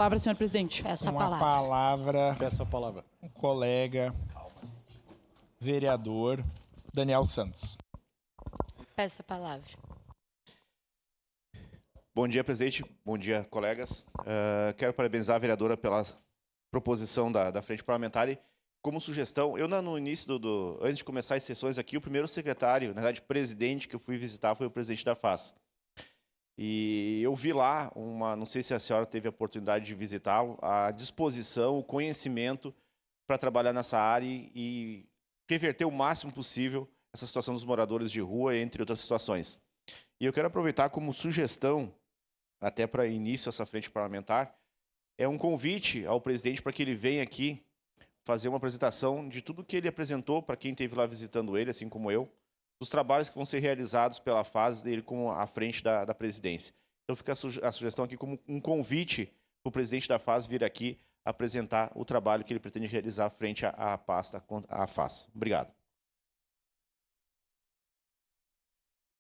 Palavra, senhor presidente. Peço a Com a palavra. palavra, Peço a palavra. o colega vereador Daniel Santos. Peço a palavra. Bom dia, presidente. Bom dia, colegas. Quero parabenizar a vereadora pela proposição da Frente Parlamentar e, como sugestão, eu no início antes de começar as sessões aqui, o primeiro secretário, na verdade, presidente que eu fui visitar foi o presidente da FAS. E eu vi lá, não sei se a senhora teve a oportunidade de visitá-lo, a disposição, o conhecimento para trabalhar nessa área e reverter o máximo possível essa situação dos moradores de rua, entre outras situações. E eu quero aproveitar como sugestão, até para início essa frente parlamentar, é um convite ao presidente para que ele venha aqui fazer uma apresentação de tudo que ele apresentou para quem esteve lá visitando ele, assim como eu, dos trabalhos que vão ser realizados pela fase dele como à frente da presidência. Então fica a sugestão aqui como um convite para o presidente da FAS vir aqui apresentar o trabalho que ele pretende realizar frente à pasta, à FAS. Obrigado.